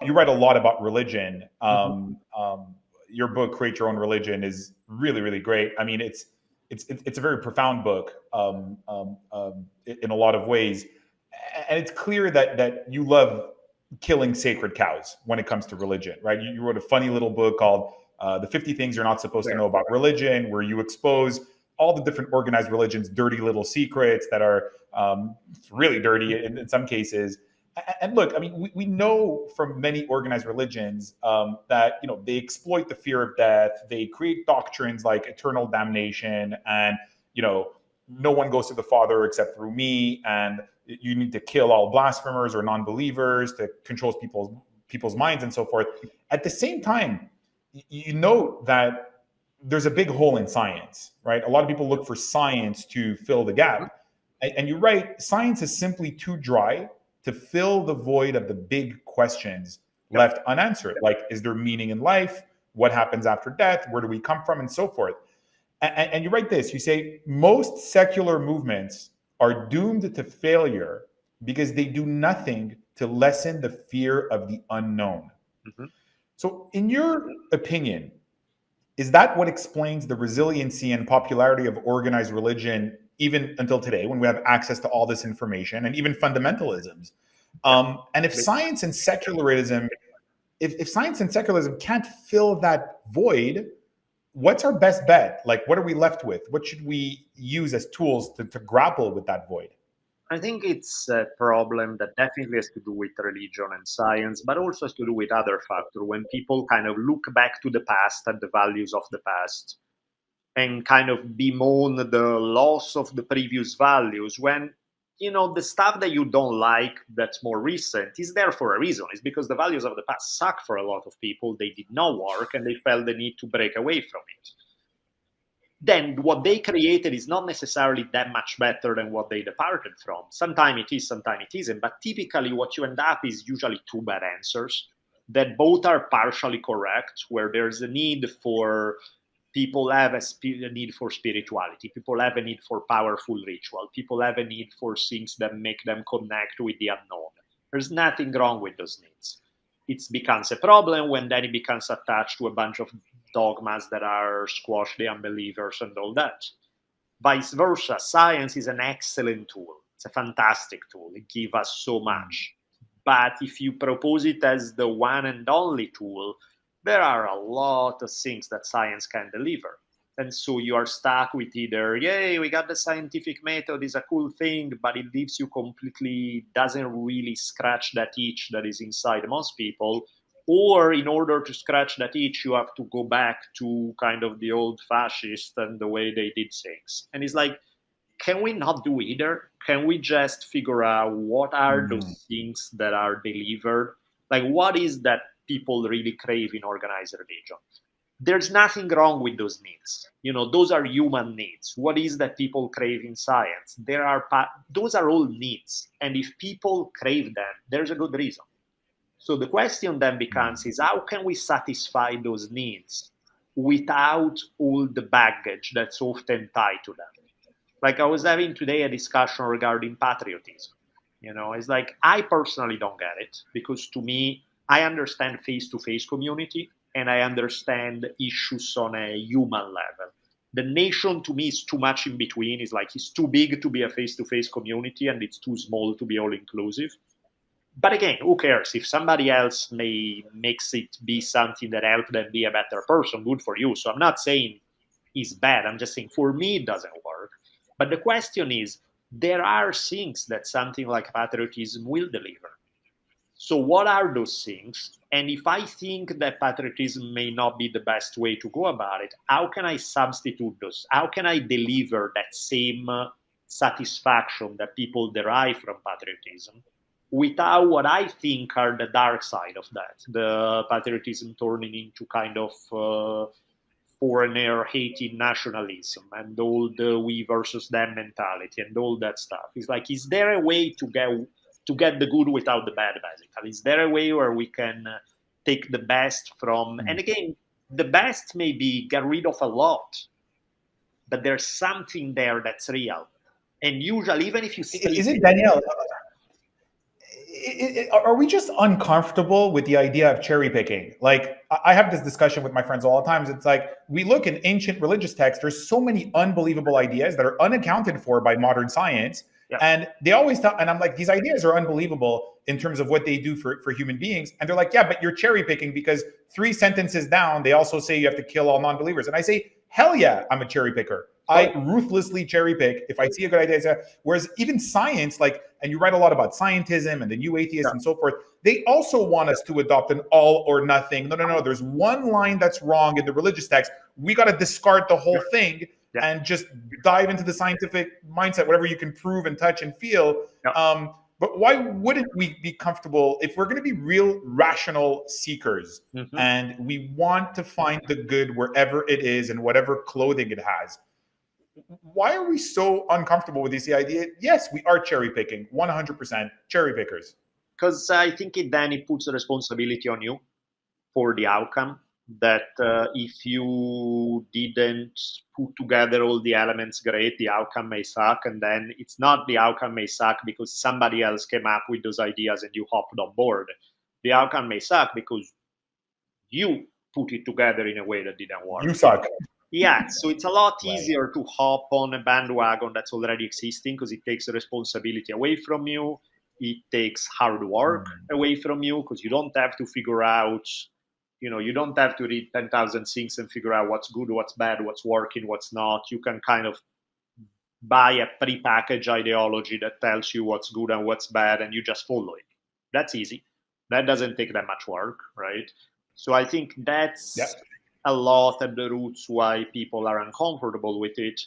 You write a lot about religion. Mhm. Your book, Create Your Own Religion, is really, really great. I mean, it's a very profound book in a lot of ways, and it's clear that you love killing sacred cows when it comes to religion, right? You wrote a funny little book called "The 50 Things You're Not Supposed to Fair. Know About Religion," where you expose all the different organized religions' dirty little secrets that are really dirty in some cases. And look, I mean, we know from many organized religions that they exploit the fear of death. They create doctrines like eternal damnation, and you know no one goes to the Father except through me, and you need to kill all blasphemers or non-believers to control people's minds and so forth. At the same time, you know that there's a big hole in science, right? A lot of people look for science to fill the Mhm. gap, and you're right. Science is simply too dry to fill the void of the big questions Yep. left unanswered, like is there meaning in life? What happens after death? Where do we come from? And so forth. And you write this, you say, most secular movements are doomed to failure because they do nothing to lessen the fear of the unknown. Mhm. So, in your opinion, is that what explains the resiliency and popularity of organized religion even until today when we have access to all this information and even fundamentalisms? Yeah. And if science and secularism, if science and secularism can't fill that void, what's our best bet? Like, what are we left with? What should we use as tools to grapple with that void? I think it's a problem that definitely has to do with religion and science, but also has to do with other factors. When people kind of look back to the past and the values of the past and kind of bemoan the loss of the previous values, when the stuff that you don't like that's more recent is there for a reason. It's because the values of the past suck for a lot of people. They did not work and they felt the need to break away from it. Then what they created is not necessarily that much better than what they departed from. Sometimes it is, sometimes it isn't. But typically, what you end up is usually two bad answers that both are partially correct, where there's a need for people have a need for spirituality, people have a need for powerful ritual, people have a need for things that make them connect with the unknown. There's nothing wrong with those needs. It becomes a problem when then it becomes attached to a bunch of dogmas that are squash the unbelievers and all that. Vice versa, science is an excellent tool. It's a fantastic tool. It gives us so much. But if you propose it as the one and only tool, there are a lot of things that science can deliver. And so you are stuck with either, yay, we got the scientific method, is a cool thing, but it leaves you completely, doesn't really scratch that itch that is inside most people. Or in order to scratch that itch, you have to go back to kind of the old fascist and the way they did things. And it's like, can we not do either? Can we just figure out what are Mm. those things that are delivered? Like, what is that people really crave in organized religion? There's nothing wrong with those needs. Those are human needs. What is that people crave in science? Those are all needs. And if people crave them, there's a good reason. So the question then becomes is how can we satisfy those needs without all the baggage that's often tied to them? Like I was having today a discussion regarding patriotism. It's like I personally don't get it because to me, I understand face to face community and I understand issues on a human level. The nation to me is too much in between. It's like it's too big to be a face to face community and it's too small to be all inclusive. But again, who cares? If somebody else makes it be something that helps them be a better person, good for you. So I'm not saying it's bad. I'm just saying for me it doesn't work. But the question is, there are things that something like patriotism will deliver. So what are those things? And if I think that patriotism may not be the best way to go about it, how can I substitute those? How can I deliver that same satisfaction that people derive from patriotism without what I think are the dark side of that, the patriotism turning into kind of foreigner hating nationalism and all the we versus them mentality and all that stuff. It's like, is there a way to get the good without the bad, basically? Is there a way where we can take the best from, and again, the best maybe get rid of a lot, but there's something there that's real. And usually, even if you strip Is it it, Danielle? are we just uncomfortable with the idea of cherry picking? Like, I have this discussion with my friends all the time. It's like, we look in ancient religious texts, there's so many unbelievable ideas that are unaccounted for by modern science. Yeah. And they always tell, and I'm like, these ideas are unbelievable in terms of what they do for human beings. And they're like, yeah, but you're cherry picking because 3 sentences down, they also say you have to kill all non-believers. And I say, hell yeah, I'm a cherry picker. I ruthlessly cherry pick if I see a good idea. Whereas even science, like, and you write a lot about scientism and the new atheists and so forth, they also want us to adopt an all or nothing. No. There's one line that's wrong in the religious text. We got to discard the whole thing and just dive into the scientific mindset, whatever you can prove and touch and feel. But why wouldn't we be comfortable if we're going to be real rational seekers and we want to find the good wherever it is and whatever clothing it has? Why are we so uncomfortable with this idea? Yes, we are cherry picking, 100% cherry pickers. Because I think it puts a responsibility on you for the outcome. That if you didn't put together all the elements great, the outcome may suck. And then it's not the outcome may suck because somebody else came up with those ideas and you hopped on board. The outcome may suck because you put it together in a way that didn't work. You suck. Yeah, so it's a lot easier to hop on a bandwagon that's already existing because it takes the responsibility away from you. It takes hard work away from you because you don't have to figure out, you don't have to read 10,000 things and figure out what's good, what's bad, what's working, what's not. You can kind of buy a prepackaged ideology that tells you what's good and what's bad, and you just follow it. That's easy. That doesn't take that much work, right? So I think that's a lot at the roots why people are uncomfortable with it,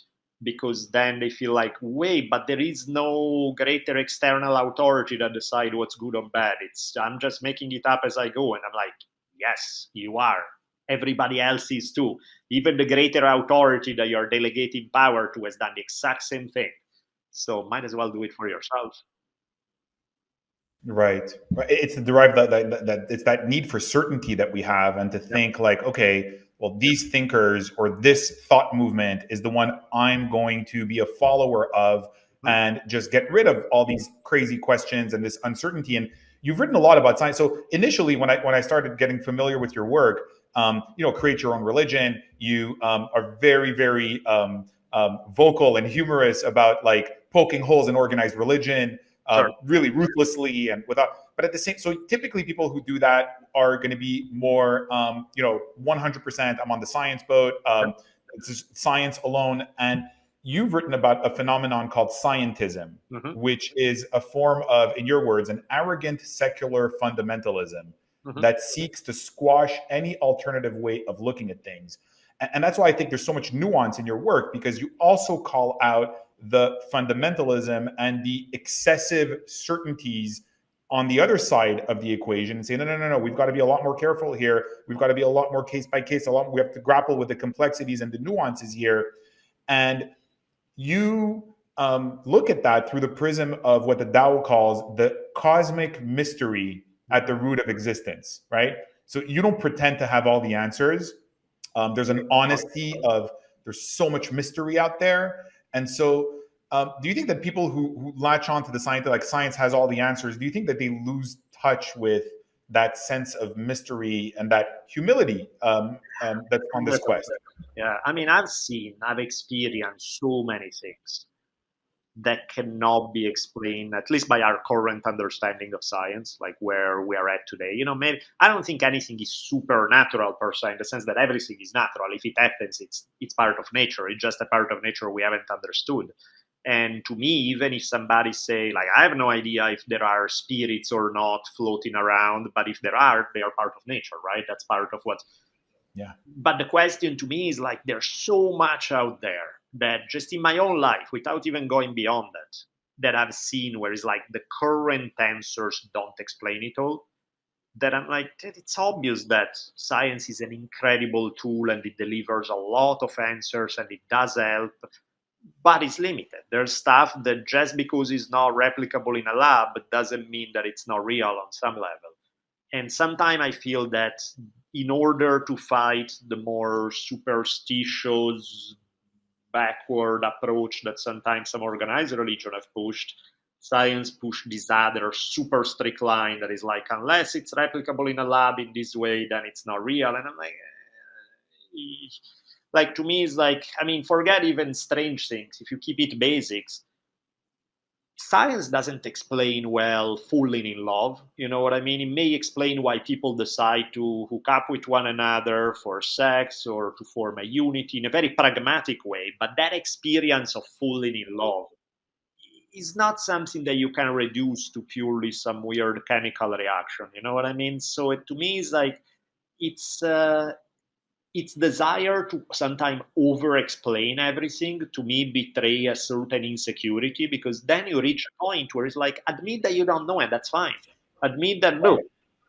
because then they feel like, wait, but there is no greater external authority that decide what's good or bad. I'm just making it up as I go. And I'm like, yes, you are. Everybody else is too. Even the greater authority that you're delegating power to has done the exact same thing. So might as well do it for yourself. Right. It's the derive that it's that need for certainty that we have, and to think like, okay, well, these thinkers or this thought movement is the one I'm going to be a follower of, and just get rid of all these crazy questions and this uncertainty. And you've written a lot about science. So initially, when I started getting familiar with your work, create your own religion. You are very, very vocal and humorous about like poking holes in organized religion. Really ruthlessly and without, but at the same, so typically people who do that are going to be more, 100%. I'm on the science boat. It's just science alone. And you've written about a phenomenon called scientism, which is a form of, in your words, an arrogant secular fundamentalism that seeks to squash any alternative way of looking at things. And that's why I think there's so much nuance in your work, because you also call out the fundamentalism and the excessive certainties on the other side of the equation, and say, no, we've got to be a lot more careful here. We've got to be a lot more case by case. We have to grapple with the complexities and the nuances here. And you look at that through the prism of what the Tao calls the cosmic mystery at the root of existence, right? So you don't pretend to have all the answers. There's an honesty of, there's so much mystery out there. And so do you think that people who latch on to the science, like science has all the answers, do you think that they lose touch with that sense of mystery and that humility that's on this quest? Yeah, I mean, I've experienced so many things that cannot be explained, at least by our current understanding of science, like where we are at today. Maybe I don't think anything is supernatural per se, in the sense that everything is natural. If it happens, it's part of nature. It's just a part of nature we haven't understood. And to me, even if somebody say, like, I have no idea if there are spirits or not floating around, but if there are, they are part of nature, right? That's part of what. Yeah. But the question to me is, like, there's so much out there that just in my own life, without even going beyond that I've seen where it's like the current answers don't explain it all, that I'm like, it's obvious that science is an incredible tool and it delivers a lot of answers and it does help, but it's limited. There's stuff that just because it's not replicable in a lab doesn't mean that it's not real on some level. And sometimes I feel that in order to fight the more superstitious, backward approach that sometimes some organized religion have pushed, Science push this other super strict line that is like, unless it's replicable in a lab in this way, then it's not real. And I'm like to me, it's like, I mean, forget even strange things. If you keep it basics, science doesn't explain well falling in love. You know what I mean? It may explain why people decide to hook up with one another for sex or to form a unity in a very pragmatic way. But that experience of falling in love is not something that you can reduce to purely some weird chemical reaction. You know what I mean? So to me, it's like it's its desire to sometimes over explain everything to me betray a certain insecurity, because then you reach a point where it's like, admit that you don't know, and that's fine. Admit that, look,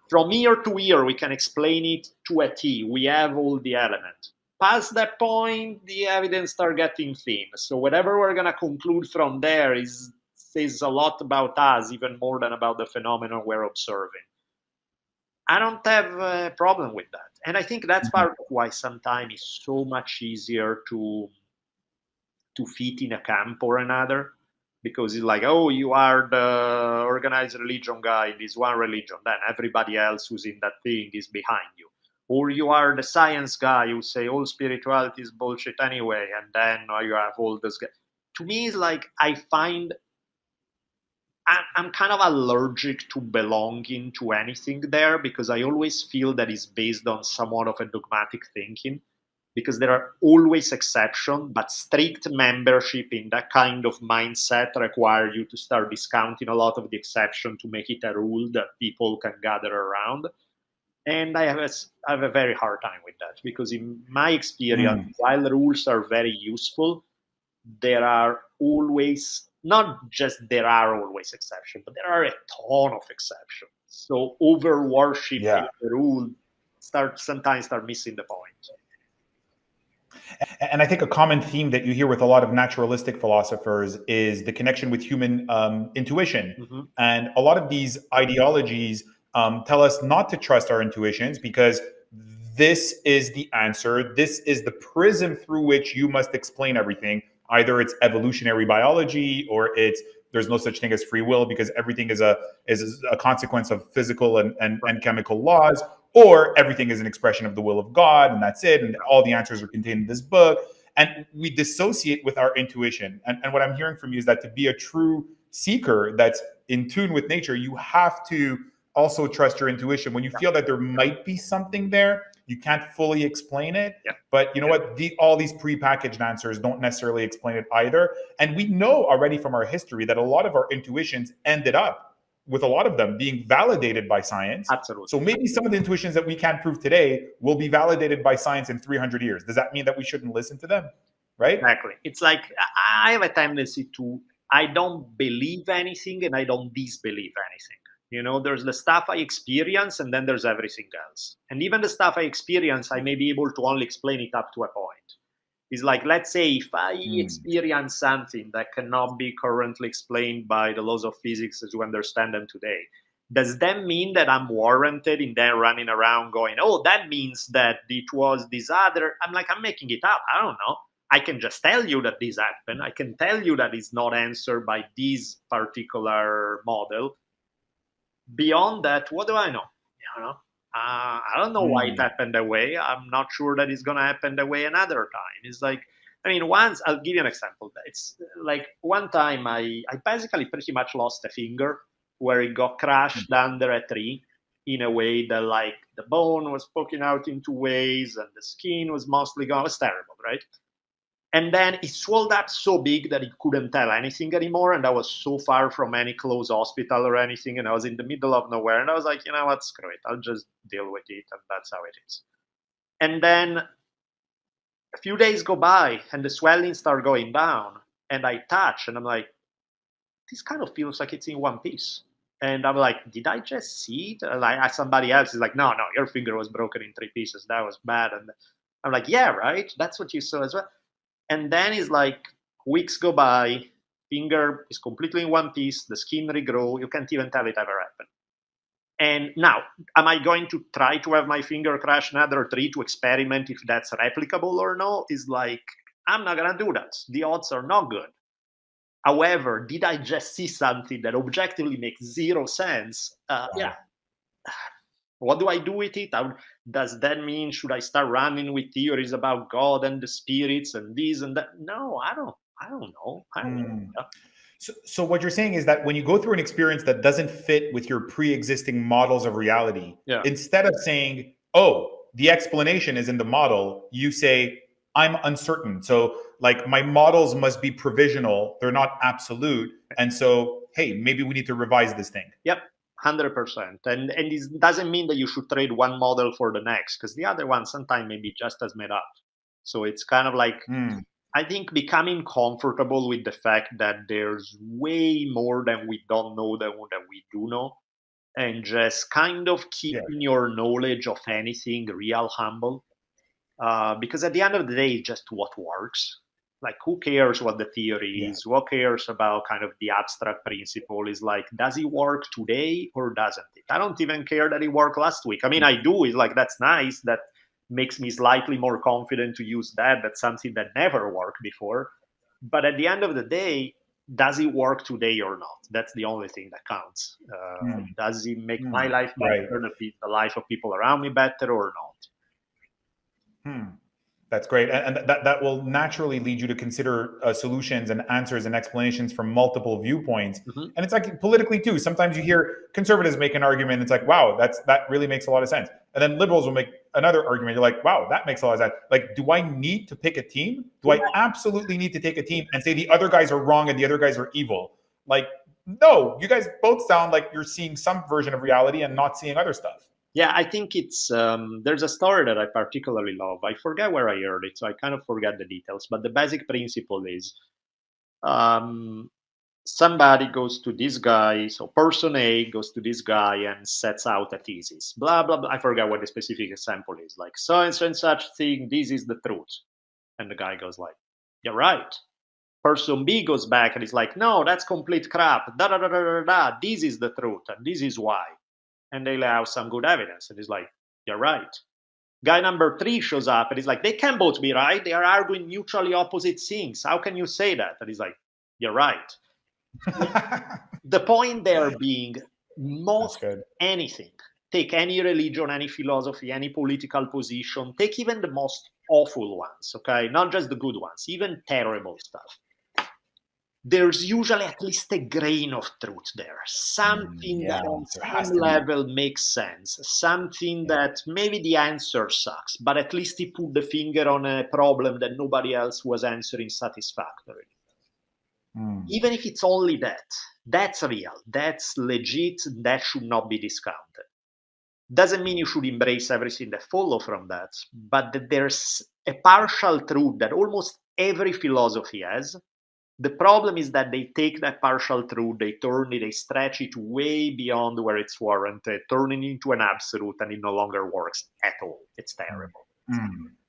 from year to year we can explain it to a T, we have all the elements. Past that point, the evidence start getting thin, so whatever we're going to conclude from there says a lot about us, even more than about the phenomenon we're observing. I don't have a problem with that. And I think that's part of why sometimes it's so much easier to fit in a camp or another, because it's like, oh, you are the organized religion guy in this one religion, then everybody else who's in that thing is behind you. Or you are the science guy who say all spirituality is bullshit anyway, and then you have all this. To me, it's like I'm kind of allergic to belonging to anything there, because I always feel that it's based on somewhat of a dogmatic thinking, because there are always exceptions, but strict membership in that kind of mindset require you to start discounting a lot of the exception to make it a rule that people can gather around. And I have a very hard time with that, because in my experience, while rules are very useful, there are always, not just there are always exceptions, but there are a ton of exceptions. So over worshiping the rule sometimes start missing the point. And I think a common theme that you hear with a lot of naturalistic philosophers is the connection with human intuition. And a lot of these ideologies tell us not to trust our intuitions, because this is the answer. This is the prism through which you must explain everything. Either it's evolutionary biology, or it's there's no such thing as free will, because everything is a consequence of physical and chemical laws, or everything is an expression of the will of God, and that's it, and all the answers are contained in this book. And we dissociate with our intuition. And what I'm hearing from you is that to be a true seeker that's in tune with nature, you have to also trust your intuition. When you feel that there might be something there, you can't fully explain it. But you know what? All these prepackaged answers don't necessarily explain it either. And we know already from our history that a lot of our intuitions ended up with a lot of them being validated by science. Absolutely. So maybe some of the intuitions that we can't prove today will be validated by science in 300 years. Does that mean that we shouldn't listen to them? Right? Exactly. It's like I have a tendency I don't believe anything and I don't disbelieve anything. You know, there's the stuff I experience and then there's everything else. And even the stuff I experience, I may be able to only explain it up to a point. It's like, let's say if I experience something that cannot be currently explained by the laws of physics as we understand them today, does that mean that I'm warranted in then running around going, oh, that means that it was this other? I'm making it up. I don't know. I can just tell you that this happened. I can tell you that it's not answered by this particular model. Beyond that, what do I know? You know, I don't know why it happened that way. I'm not sure that it's going to happen that way another time. It's like, I mean, once, I'll give you an example. It's like one time I basically pretty much lost a finger where it got crushed under a tree in a way that, like, the bone was poking out in two ways and the skin was mostly gone. It was terrible, right? And then it swelled up so big that it couldn't tell anything anymore. And I was so far from any close hospital or anything. And I was in the middle of nowhere. And I was like, you know what, screw it. I'll just deal with it. And that's how it is. And then a few days go by and the swelling start going down. And I touch and I'm like, this kind of feels like it's in one piece. And I'm like, did I just see it? And like somebody else is like, no, your finger was broken in 3 pieces. That was bad. And I'm like, yeah, right. That's what you saw as well. And then it's like weeks go by, finger is completely in one piece, the skin regrow, you can't even tell it ever happened. And now, am I going to try to have my finger crash another tree to experiment if that's replicable or no? Is like, I'm not going to do that. The odds are not good. However, did I just see something that objectively makes zero sense? Yeah. What do I do with it? Does that mean should I start running with theories about God and the spirits and this and that? No, I don't. I don't know. I don't know. So what you're saying is that when you go through an experience that doesn't fit with your pre-existing models of reality, Yeah. instead of saying, "Oh, the explanation is in the model," you say, "I'm uncertain. So, like, my models must be provisional; they're not absolute. And so, hey, maybe we need to revise this thing." Yep. 100%. And it doesn't mean that you should trade one model for the next, because the other one sometimes may be just as made up. So it's kind of like, I think becoming comfortable with the fact that there's way more than we don't know than we do know, and just kind of keeping your knowledge of anything real humble. Because at the end of the day, it's just what works. Like, who cares what the theory is? Who cares about kind of the abstract principle? Is like, does it work today or doesn't it? I don't even care that it worked last week. I mean, I do. It's like, that's nice. That makes me slightly more confident to use that. That's something that never worked before. But at the end of the day, does it work today or not? That's the only thing that counts. Does it make my life better, the life of people around me better or not? That's great. And that will naturally lead you to consider solutions and answers and explanations from multiple viewpoints. And it's like politically too. Sometimes you hear conservatives make an argument. It's like, wow, that really makes a lot of sense. And then liberals will make another argument. You're like, wow, that makes a lot of sense. Like, do I need to pick a team? Do I absolutely need to take a team and say the other guys are wrong and the other guys are evil? Like, no, you guys both sound like you're seeing some version of reality and not seeing other stuff. Yeah, I think it's there's a story that I particularly love. I forget where I heard it, so I kind of forget the details. But the basic principle is somebody goes to this guy, so person A goes to this guy and sets out a thesis. Blah, blah, blah. I forget what the specific example is. Like, so and such thing, this is the truth. And the guy goes like, you're right. Person B goes back and is like, no, that's complete crap. Da, da, da, da, da, da. This is the truth, and this is why. And they lay out some good evidence. And he's like, you're right. Guy number 3 shows up and he's like, they can both be right. They are arguing mutually opposite things. How can you say that? And he's like, you're right. The point there being, most anything, take any religion, any philosophy, any political position, take even the most awful ones, okay? Not just the good ones, even terrible stuff. There's usually at least a grain of truth there. Something that on some level makes sense. Something that maybe the answer sucks, but at least he put the finger on a problem that nobody else was answering satisfactorily. Even if it's only that, that's real, that's legit, that should not be discounted. Doesn't mean you should embrace everything that follows from that, but that there's a partial truth that almost every philosophy has. The problem is that they take that partial truth, they turn it, they stretch it way beyond where it's warranted, turning it into an absolute, and it no longer works at all. It's terrible.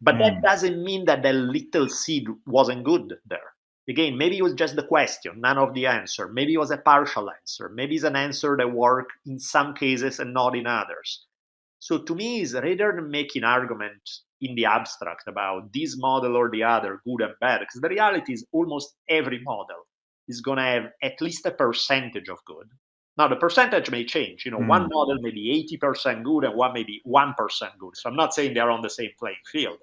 But that doesn't mean that the little seed wasn't good there. Again, maybe it was just the question, none of the answer. Maybe it was a partial answer. Maybe it's an answer that worked in some cases and not in others. So to me, it's rather than making argument in the abstract about this model or the other, good and bad, because the reality is almost every model is going to have at least a percentage of good. Now, the percentage may change. One model may be 80% good and one may be 1% good. So I'm not saying they're on the same playing field.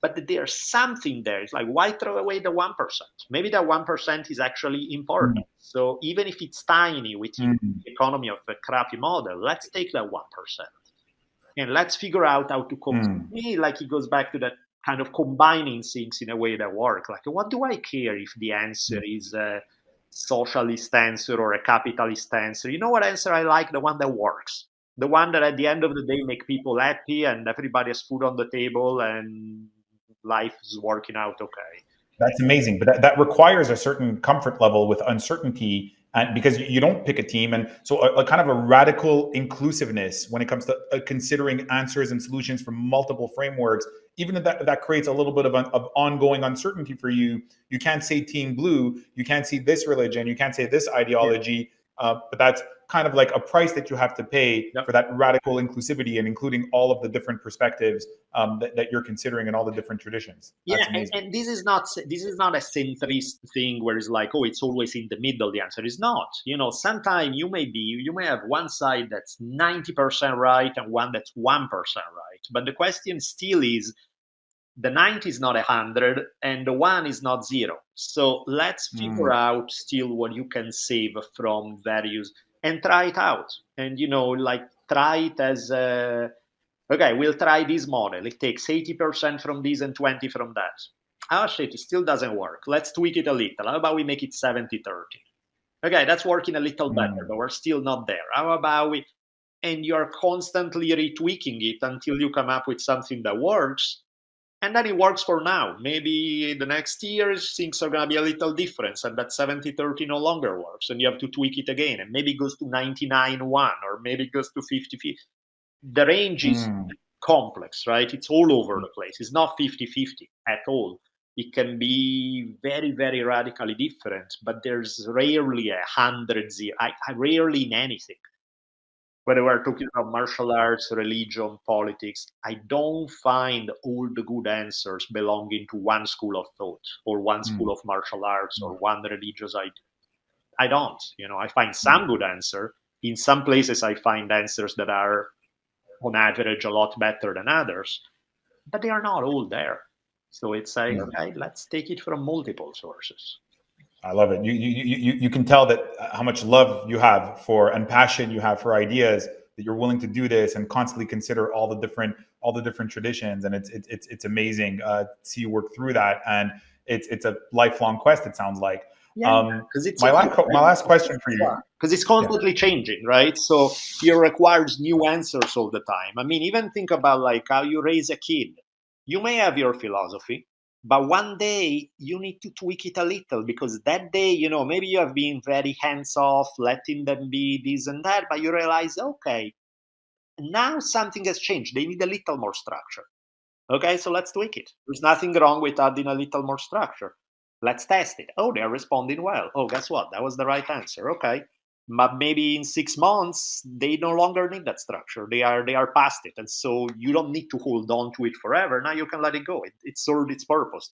But there's something there. It's like, why throw away the 1%? Maybe that 1% is actually important. So even if it's tiny within the economy of a crappy model, let's take that 1%. And let's figure out how to to me, like, it goes back to that kind of combining things in a way that work. Like, what do I care if the answer is a socialist answer or a capitalist answer? You know what answer I like? The one that works. The one that at the end of the day make people happy and everybody has food on the table and life is working out okay. That's amazing. But that requires a certain comfort level with uncertainty, and because you don't pick a team. And so a kind of a radical inclusiveness when it comes to considering answers and solutions from multiple frameworks, even if that creates a little bit of ongoing uncertainty for you. You can't say team blue, you can't see this religion, you can't say this ideology, but that's kind of like a price that you have to pay Yep. for that radical inclusivity and including all of the different perspectives that you're considering and all the different traditions. That's amazing. And this is not a centrist thing where it's like, oh, it's always in the middle. The answer is not. Sometimes you may have one side that's 90% right and one that's 1% right. But the question still is, the 90 is not 100 and the 1 is not 0. So let's figure out still what you can save from various and try it out. And, try it as okay, we'll try this model. It takes 80% from this and 20 from that. Oh, shit, it still doesn't work. Let's tweak it a little. How about we make it 70-30? Okay, that's working a little better, but we're still not there. How about we... And you're constantly retweaking it until you come up with something that works. And then it works for now. Maybe in the next years, things are going to be a little different, and that 70-30 no longer works, and you have to tweak it again. And maybe it goes to 99-1, or maybe it goes to 50-50. The range is complex, right? It's all over the place. It's not 50-50 at all. It can be very, very radically different, but there's rarely 100-0. I rarely in anything. Whether we're talking about martial arts, religion, politics, I don't find all the good answers belonging to one school of thought or one school of martial arts or one religious idea. I don't. I find some good answer. In some places, I find answers that are, on average, a lot better than others, but they are not all there. So it's like, okay, let's take it from multiple sources. I love it. You can tell that how much love you have for and passion you have for ideas, that you're willing to do this and constantly consider all the different traditions. And it's amazing to see you work through that. And it's a lifelong quest, it sounds like. Because it's my last question for you. Because it's constantly changing, right? So it requires new answers all the time. I mean, even think about like how you raise a kid. You may have your philosophy, but one day you need to tweak it a little, because that day, maybe you have been very hands-off, letting them be this and that, but you realize, okay, now something has changed. They need a little more structure. Okay, so let's tweak it. There's nothing wrong with adding a little more structure. Let's test it. Oh, they're responding well. Oh, guess what? That was the right answer. Okay. But maybe in 6 months, they no longer need that structure. They are past it. And so you don't need to hold on to it forever. Now you can let it go. It served its purpose.